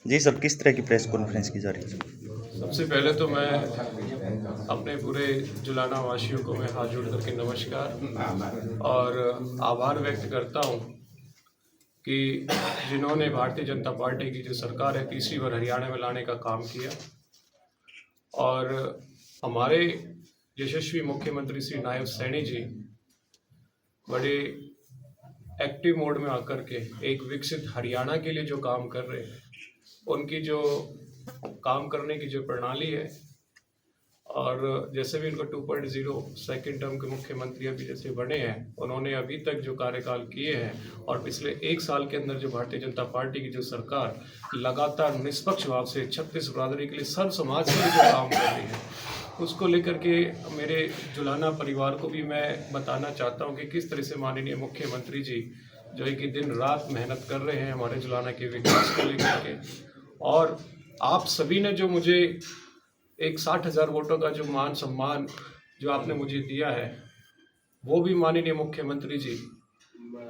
जी sir, किस तरह की प्रेस कॉन्फ्रेंस की जा रही है? सबसे पहले तो मैं अपने पूरे जुलाना वासियों को मैं हाथ जोड़ करके नमस्कार और आभार व्यक्त करता हूँ कि जिन्होंने भारतीय जनता पार्टी की जो सरकार है तीसरी बार हरियाणा में लाने का काम किया और हमारे यशस्वी मुख्यमंत्री श्री नायब सैनी जी बड़े एक्टिव मोड में आकर के एक विकसित हरियाणा के लिए जो काम कर रहे हैं, उनकी जो काम करने की जो प्रणाली है और जैसे भी इनको 2.0 सेकेंड टर्म के मुख्यमंत्री अभी जैसे बने हैं, उन्होंने अभी तक जो कार्यकाल किए हैं और पिछले एक साल के अंदर जो भारतीय जनता पार्टी की जो सरकार लगातार निष्पक्ष भाव से 36 बिरादरी के लिए सर्व समाज के लिए जो काम कर रही है, उसको लेकर के मेरे जुलाना परिवार को भी मैं बताना चाहता हूँ कि किस तरह से माननीय मुख्यमंत्री जी जो है कि दिन रात मेहनत कर रहे हैं हमारे जुलाना के विकास को लेकर के। और आप सभी ने जो मुझे एक 60,000 वोटों का जो मान सम्मान जो आपने मुझे दिया है, वो भी माननीय मुख्यमंत्री जी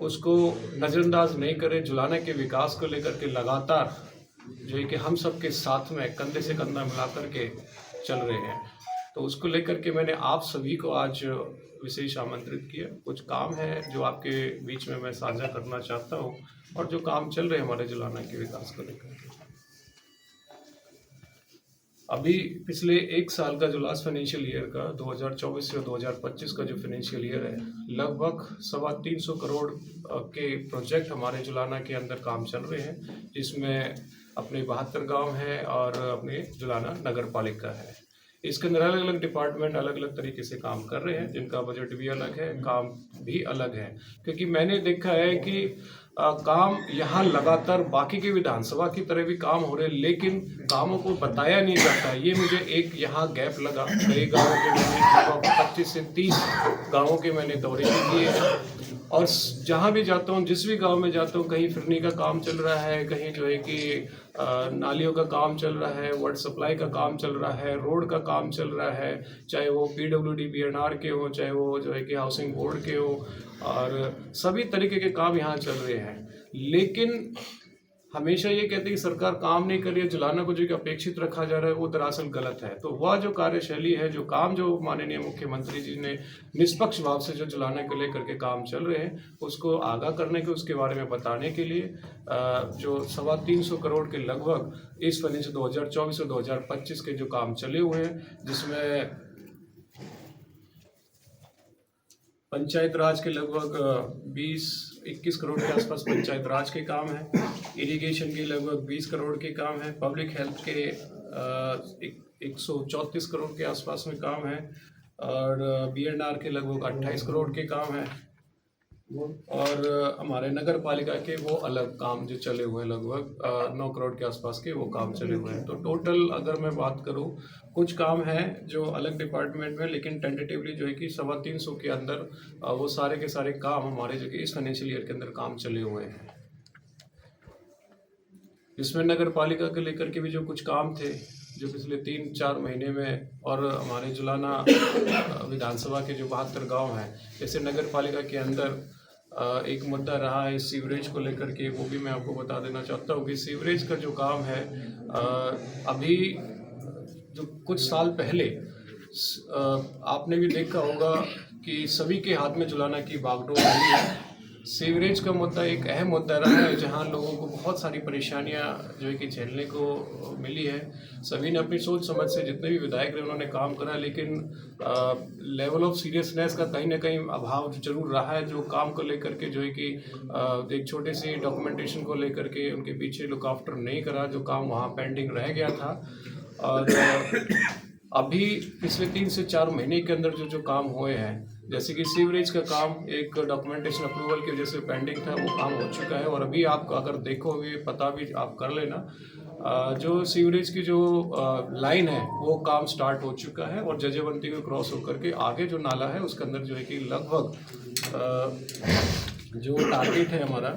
उसको नज़रअंदाज नहीं करें। जुलाना के विकास को लेकर के लगातार जो है कि हम सबके साथ में कंधे से कंधा मिला कर के चल रहे हैं, तो उसको लेकर के मैंने आप सभी को आज विशेष आमंत्रित किया। कुछ काम है जो आपके बीच में मैं साझा करना चाहता हूँ और जो काम चल रहे हैं हमारे जुलाना के विकास को लेकर के। अभी पिछले एक साल का जो लास्ट फाइनेंशियल ईयर का 2024 से 2025 का जो फाइनेंशियल ईयर है, लगभग 325 करोड़ के प्रोजेक्ट हमारे जुलाना के अंदर काम चल रहे हैं, जिसमें अपने 72 गांव हैं और अपने जुलाना नगर पालिका है। इसके अंदर अलग अलग डिपार्टमेंट अलग अलग तरीके से काम कर रहे हैं, जिनका बजट भी अलग है, काम भी अलग है। क्योंकि मैंने देखा है कि काम यहाँ लगातार बाकी की विधानसभा की तरह भी काम हो रहे हैं, लेकिन कामों को बताया नहीं जाता। ये मुझे एक यहाँ गैप लगा। कई गाँवों के मैंने 25 से 30 गाँवों के मैंने दौरे भी किए हैं और जहाँ भी जाता हूँ, जिस भी गांव में जाता हूँ, कहीं फिरनी का काम चल रहा है, कहीं जो है कि नालियों का काम चल रहा है, वाटर सप्लाई का काम चल रहा है, रोड का काम चल रहा है, चाहे वो PWD BNR के हो, चाहे वो जो है कि हाउसिंग बोर्ड के हो, और सभी तरीके के काम यहाँ चल रहे हैं। लेकिन हमेशा ये कहते हैं कि सरकार काम नहीं कर रही है, जुलाना को जो अपेक्षित रखा जा रहा है वो दरअसल गलत है। तो वह जो कार्यशैली है, जो काम जो माननीय मुख्यमंत्री जी ने निष्पक्ष भाव से जो जुलाना को लेकर के काम चल रहे हैं, उसको आगाह करने के, उसके बारे में बताने के लिए जो 325 करोड़ के लगभग इस फाइनेंशियल 2024 से 2025 के जो काम चले हुए हैं, जिसमें पंचायत राज के लगभग 20-21 करोड़ के आसपास पंचायत राज के काम है, इरिगेशन के लगभग 20 करोड़ के काम है, पब्लिक हेल्थ के 134 करोड़ के आसपास में काम है और BNR के लगभग 28 करोड़ के काम है और हमारे नगर पालिका के वो अलग काम जो चले हुए हैं, लगभग 9 करोड़ के आसपास के वो काम चले हुए हैं। तो टोटल अगर मैं बात करूं, कुछ काम हैं जो अलग डिपार्टमेंट में, लेकिन टेंटेटिवली जो है कि 325 के अंदर वो सारे के सारे काम हमारे जो कि इस फाइनेंशियल ईयर के अंदर काम चले हुए हैं। इसमें नगर पालिका के लेकर के भी जो कुछ काम थे जो पिछले 3-4 महीने में, और हमारे जुलाना विधानसभा के जो 72 गांव हैं, जैसे नगर पालिका के अंदर एक मुद्दा रहा है सीवरेज को लेकर के, वो भी मैं आपको बता देना चाहता हूँ कि सीवरेज का जो काम है, अभी जो कुछ साल पहले आपने भी देखा होगा कि सभी के हाथ में जुलाना की बागडोर रही है। सीवरेज का मुद्दा एक अहम मुद्दा रहा है, जहां लोगों को बहुत सारी परेशानियां जो है कि झेलने को मिली है। सभी ने अपनी सोच समझ से, जितने भी विधायक रहे उन्होंने काम करा, लेकिन लेवल ऑफ सीरियसनेस का कहीं ना कहीं अभाव जरूर रहा है। जो काम को लेकर के जो है कि एक छोटे से डॉक्यूमेंटेशन को लेकर के उनके पीछे लुक आफ्टर नहीं करा, जो काम वहाँ पेंडिंग रह गया था। और अभी पिछले 3 से 4 महीने के अंदर जो काम हुए हैं, जैसे कि सीवरेज का काम एक डॉक्यूमेंटेशन अप्रूवल की वजह से पेंडिंग था, वो काम हो चुका है। और अभी आप अगर देखोगे, पता भी आप कर लेना, जो सीवरेज की जो लाइन है वो काम स्टार्ट हो चुका है और जजेबंती को क्रॉस होकर के आगे जो नाला है उसके अंदर जो है कि लगभग जो टारगेट है हमारा,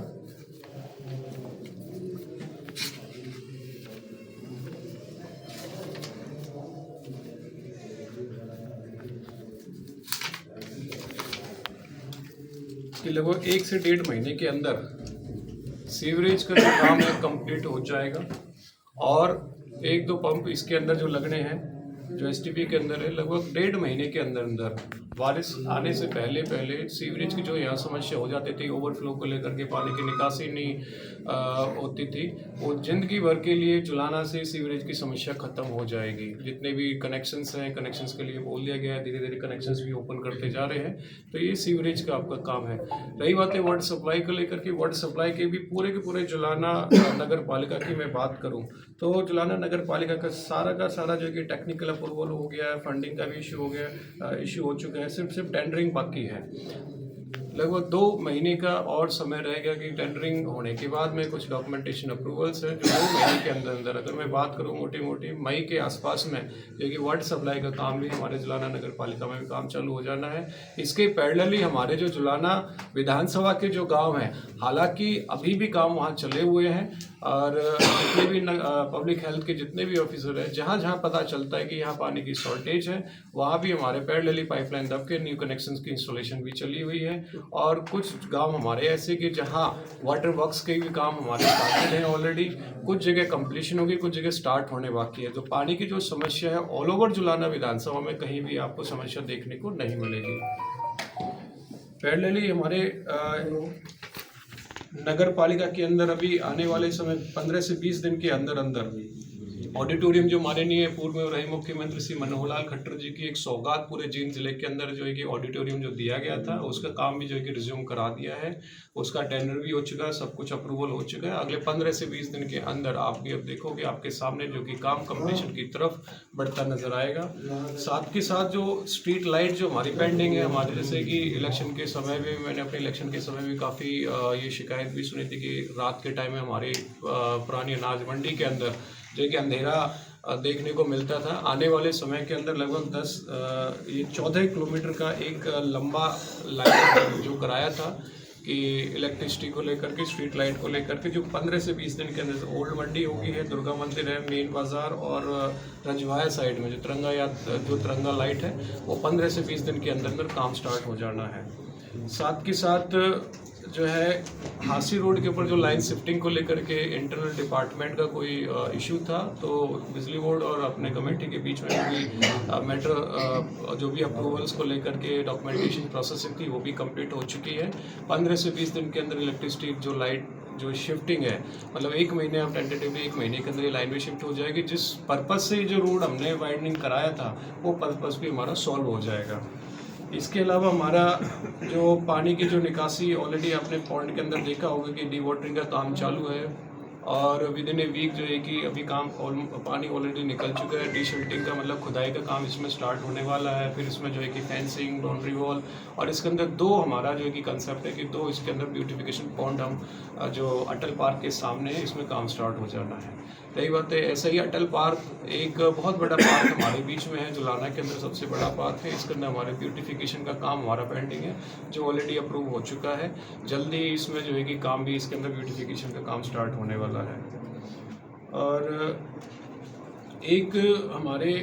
कि लगभग 1 से 1.5 महीने के अंदर सीवरेज का जो काम है कंप्लीट हो जाएगा। और 1-2 पंप इसके अंदर जो लगने हैं, जो एसटीपी के अंदर है, लगभग 1.5 महीने के अंदर अंदर बारिश आने से पहले सीवरेज की जो यहाँ समस्या हो जाती थी, ओवरफ्लो को लेकर के पानी की निकासी नहीं होती थी, वो ज़िंदगी भर के लिए जुलाना से सीवरेज की समस्या ख़त्म हो जाएगी। जितने भी कनेक्शंस हैं, कनेक्शंस के लिए बोल दिया गया है, धीरे धीरे कनेक्शंस भी ओपन करते जा रहे हैं, तो ये सीवरेज का आपका काम है। रही बात है वाटर सप्लाई को लेकर के, वाटर सप्लाई के भी पूरे के पूरे जुलाना नगर पालिका की मैं बात करूँ तो जुलाना नगर पालिका का सारा जो कि टेक्निकल अप्रूवल हो गया है, फंडिंग का भी इशू हो गया, इशू हो चुका है, सिर्फ टेंडरिंग बाकी है। लगभग 2 महीने का और समय रहेगा कि टेंडरिंग होने के बाद में कुछ डॉक्यूमेंटेशन अप्रूवल्स हैं जो 2 महीने के अंदर अंदर, अगर मैं बात करूं मोटी मई के आसपास में, जो कि वाटर सप्लाई का काम भी हमारे जुलाना नगर पालिका में भी काम चालू हो जाना है। इसके पैरेलली हमारे जो जुलाना विधानसभा के जो गाँव हैं, हालांकि अभी भी काम वहाँ चले हुए हैं और जितने भी पब्लिक हेल्थ के जितने भी ऑफिसर हैं, जहाँ जहाँ पता चलता है कि यहाँ पानी की शॉर्टेज है, वहाँ भी हमारे पैरेलली पाइपलाइन दब के न्यू कनेक्शंस की इंस्टॉलेशन भी चली हुई है। और कुछ गांव हमारे ऐसे कि जहाँ वाटर वर्क्स के भी काम हमारे स्टार्टेड हैं ऑलरेडी, कुछ जगह कंप्लीशन होगी, कुछ जगह स्टार्ट होने बाकी है। तो पानी की जो समस्या है ऑल ओवर जुलाना विधानसभा में कहीं भी आपको समस्या देखने को नहीं मिलेगी। पैरेलली हमारे नगर पालिका के अंदर अभी आने वाले समय 15 से 20 दिन के अंदर अंदर ऑडिटोरियम जो माननीय पूर्व में रहे मुख्यमंत्री श्री मनोहर लाल खट्टर जी की एक सौगात पूरे जींद जिले के अंदर जो है कि ऑडिटोरियम जो दिया गया था, उसका काम भी जो है कि रिज्यूम करा दिया है, उसका टेंडर भी हो चुका है, सब कुछ अप्रूवल हो चुका है। अगले 15 से 20 दिन के अंदर आप भी अब देखोगे आपके सामने जो कि काम कंप्लीशन की तरफ बढ़ता नजर आएगा। साथ के साथ जो स्ट्रीट लाइट जो हमारी पेंडिंग है, हमारे जैसे कि इलेक्शन के समय में मैंने अपने इलेक्शन के समय में काफ़ी ये शिकायत भी सुनी थी कि रात के टाइम में हमारी पुरानी अनाज मंडी के अंदर जो कि अंधेरा देखने को मिलता था। आने वाले समय के अंदर लगभग 14 किलोमीटर का एक लंबा लाइन जो कराया था कि इलेक्ट्रिसिटी को लेकर के, स्ट्रीट लाइट को लेकर के, जो 15 से 20 दिन के अंदर ओल्ड मंडी होगी है, दुर्गा मंदिर है, मेन बाज़ार और रजवाया साइड में जो तिरंगा लाइट है, वो 15 से 20 दिन के अंदर अंदर काम स्टार्ट हो जाना है। साथ के साथ जो है हांसी रोड के ऊपर जो लाइन शिफ्टिंग को लेकर के इंटरनल डिपार्टमेंट का कोई इशू था, तो बिजली बोर्ड और अपने कमेटी के बीच में भी मैटर जो भी अप्रूवल्स को लेकर के डॉक्यूमेंटेशन प्रोसेसिंग थी वो भी कंप्लीट हो चुकी है। 15 से 20 दिन के अंदर इलेक्ट्रिसिटी जो लाइट जो शिफ्टिंग है, मतलब 1 महीने आप टेंटेटिवली 1 महीने के अंदर ये लाइन में शिफ्ट हो जाएगी। जिस पर्पज़ से जो रोड हमने वाइडनिंग कराया था वो पर्पज़ भी हमारा सॉल्व हो जाएगा। इसके अलावा हमारा जो पानी की जो निकासी ऑलरेडी आपने पॉइंट के अंदर देखा होगा कि डी वाटरिंग का काम चालू है और विद इन ए वीक जो है कि अभी काम पानी ऑलरेडी निकल चुका है। डी शिल्टिंग का मतलब खुदाई का काम इसमें स्टार्ट होने वाला है। फिर इसमें जो है कि फेंसिंग, बाउंड्री वॉल, और इसके अंदर 2 हमारा जो है कि कंसेप्ट है कि 2 इसके अंदर ब्यूटिफिकेशन पॉइंट हम जो अटल पार्क के सामने है इसमें काम स्टार्ट हो जाना है। रही बात है ऐसा ही अटल पार्क एक बहुत बड़ा पार्क हमारे बीच में है, जुलाना के अंदर सबसे बड़ा पार्क है। इसके अंदर हमारे ब्यूटिफिकेशन का काम हमारा पेंडिंग है जो ऑलरेडी अप्रूव हो चुका है। जल्दी इसमें जो है कि काम भी इसके अंदर ब्यूटिफिकेशन का काम स्टार्ट होने वाला है। और एक हमारे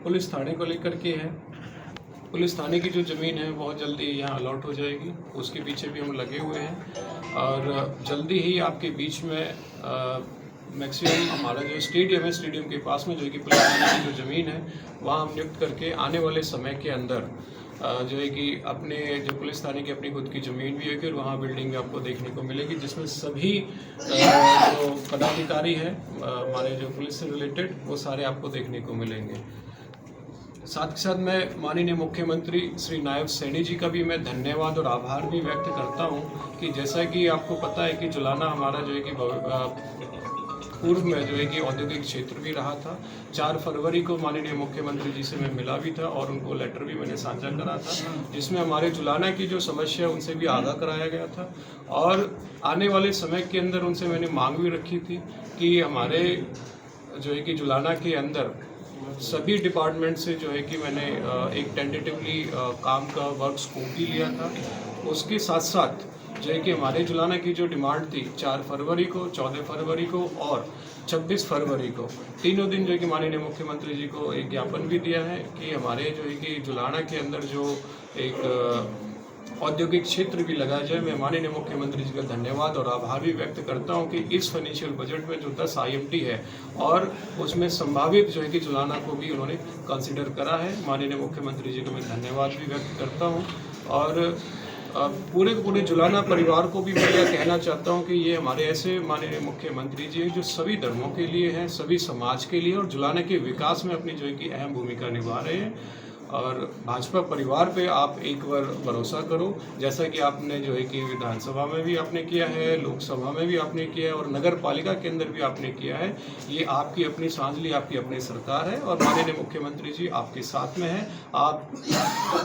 पुलिस थाने को लेकर के है, पुलिस थाने की जो ज़मीन है बहुत जल्दी यहाँ अलॉट हो जाएगी, उसके पीछे भी हम लगे हुए हैं। और जल्दी ही आपके बीच में मैक्सिमम हमारा जो स्टेडियम है, स्टेडियम के पास में जो है कि पुलिस थाने की जो ज़मीन है वहाँ हम नियुक्त करके आने वाले समय के अंदर जो है कि अपने जो पुलिस थाने की अपनी खुद की ज़मीन भी है, फिर वहाँ बिल्डिंग भी आपको देखने को मिलेगी जिसमें सभी जो पदाधिकारी हैं हमारे जो पुलिस से रिलेटेड वो सारे आपको देखने को मिलेंगे। साथ के साथ मैं माननीय मुख्यमंत्री श्री नायब सैनी जी का भी मैं धन्यवाद और आभार भी व्यक्त करता हूँ कि जैसा कि आपको पता है कि जुलाना हमारा जो है कि पूर्व में जो है कि औद्योगिक क्षेत्र भी रहा था। 4 फरवरी को माननीय मुख्यमंत्री जी से मैं मिला भी था और उनको लेटर भी मैंने साझा करा था जिसमें हमारे जुलाना की जो समस्या उनसे भी आगाह कराया गया था। और आने वाले समय के अंदर उनसे मैंने मांग भी रखी थी कि हमारे जो है कि जुलाना के अंदर सभी डिपार्टमेंट से जो है कि मैंने एक टेंटेटिवली काम का वर्क स्कोप भी लिया था। उसके साथ साथ जो है कि हमारे जुलाना की जो डिमांड थी 4 फरवरी को, 14 फरवरी को और 26 फरवरी को, तीनों दिन जो है कि माननीय मुख्यमंत्री जी को एक ज्ञापन भी दिया है कि हमारे जो है कि जुलाना के अंदर जो एक औद्योगिक क्षेत्र भी लगाया जाए। मैं माननीय मुख्यमंत्री जी का धन्यवाद और आभार भी व्यक्त करता हूं कि इस फाइनेंशियल बजट में जो 10 IMT है और उसमें संभावित जो है कि जुलाना को भी उन्होंने कंसिडर करा है। माननीय मुख्यमंत्री जी का मैं धन्यवाद भी व्यक्त करता हूं और पूरे जुलाना परिवार को भी मैं यह कहना चाहता हूं कि ये हमारे ऐसे माननीय मुख्यमंत्री जी हैं जो सभी धर्मों के लिए हैं, सभी समाज के लिए और जुलाना के विकास में अपनी जो है कि अहम भूमिका निभा रहे हैं। और भाजपा परिवार पे आप एक बार भरोसा करो, जैसा कि आपने जो है कि विधानसभा में भी आपने किया है, लोकसभा में भी आपने किया है और नगर पालिका के अंदर भी आपने किया है। ये आपकी अपनी सांझली, आपकी अपनी सरकार है और माननीय मुख्यमंत्री जी आपके साथ में हैं। आप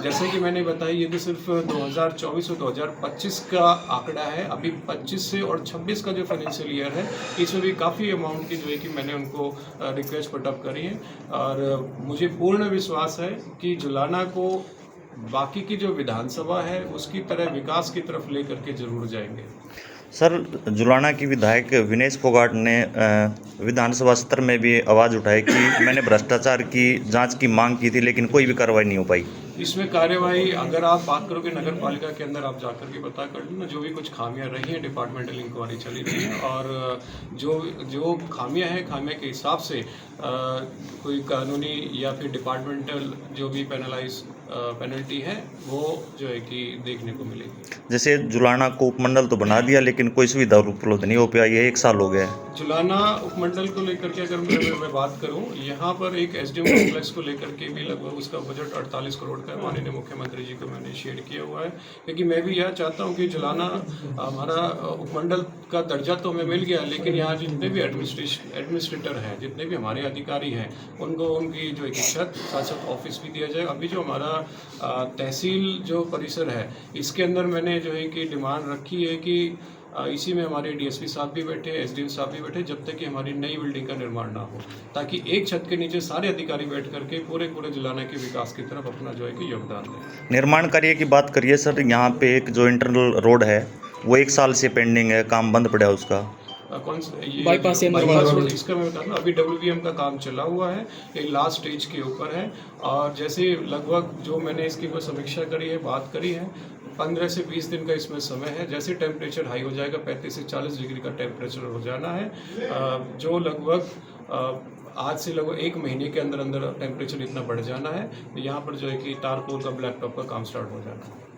जैसे कि मैंने बताया, ये तो सिर्फ 2024 और 2025 का आंकड़ा है। अभी 25 से और 26 का जो फाइनेंशियल ईयर है, इसमें भी काफ़ी अमाउंट की जो है कि मैंने उनको रिक्वेस्ट पुटअप करी है और मुझे पूर्ण विश्वास है कि जुलाना को बाकी की जो विधानसभा है उसकी तरह विकास की तरफ लेकर के जरूर जाएंगे। सर, जुलाना की विधायक विनेश फोगाट ने विधानसभा सत्र में भी आवाज़ उठाई कि मैंने भ्रष्टाचार की जांच की मांग की थी लेकिन कोई भी कार्रवाई नहीं हो पाई। इसमें कार्यवाही अगर आप बात करोगे नगर पालिका के अंदर, आप जाकर के पता कर लेना, जो भी कुछ खामियां रही हैं डिपार्टमेंटल इंक्वायरी चली रही है और जो खामियां हैं, खामियां के हिसाब से कोई कानूनी या फिर डिपार्टमेंटल जो भी पेनल्टी है वो जो है कि देखने को मिलेगी। जैसे जुलाना को उपमंडल तो बना दिया लेकिन कोई सुविधा उपलब्ध नहीं हो पाई, ये 1 साल हो गया है। जुलाना उपमंडल को लेकर के अगर मैं बात करूं, यहाँ पर एक SDM कॉम्प्लेक्स को लेकर के भी लगभग उसका बजट 48 करोड़ का है। माननीय मुख्यमंत्री जी को मैंने शेयर किया हुआ है क्योंकि मैं भी यह चाहता हूं कि जुलाना हमारा उपमंडल का दर्जा तो हमें मिल गया, लेकिन यहाँ जितने भी एडमिनिस्ट्रेटर हैं, जितने भी हमारे अधिकारी हैं, उनको उनकी जो एक छत, साथ ऑफिस भी दिया जाए। अभी जो हमारा तहसील जो परिसर है, इसके अंदर मैंने जो है कि डिमांड रखी है कि इसी में हमारे DSP साहब भी बैठे, SDM साहब भी बैठे, जब तक कि हमारी नई बिल्डिंग का निर्माण ना हो, ताकि एक छत के नीचे सारे अधिकारी बैठ करके पूरे जुलाना के विकास की तरफ अपना जो है कि योगदान दें। निर्माण कार्य की बात करिए सर, यहाँ पे एक जो इंटरनल रोड है वो 1 साल से पेंडिंग है, काम बंद पड़ा है उसका। कौन सा ये बाईपास रोड, इसका मैं बता दूं, अभी WBM का काम चला हुआ है, ये लास्ट स्टेज के ऊपर है और जैसे लगभग जो मैंने इसकी कोई समीक्षा करी है, बात करी है, 15 से 20 दिन का इसमें समय है। जैसे टेम्परेचर हाई हो जाएगा, 35 से 40 डिग्री का टेम्परेचर हो जाना है, जो लगभग आज से लगभग 1 महीने के अंदर अंदर टेम्परेचर इतना बढ़ जाना है, यहाँ पर जो है कि तारकोल का ब्लैक टॉप का काम स्टार्ट हो जाना है।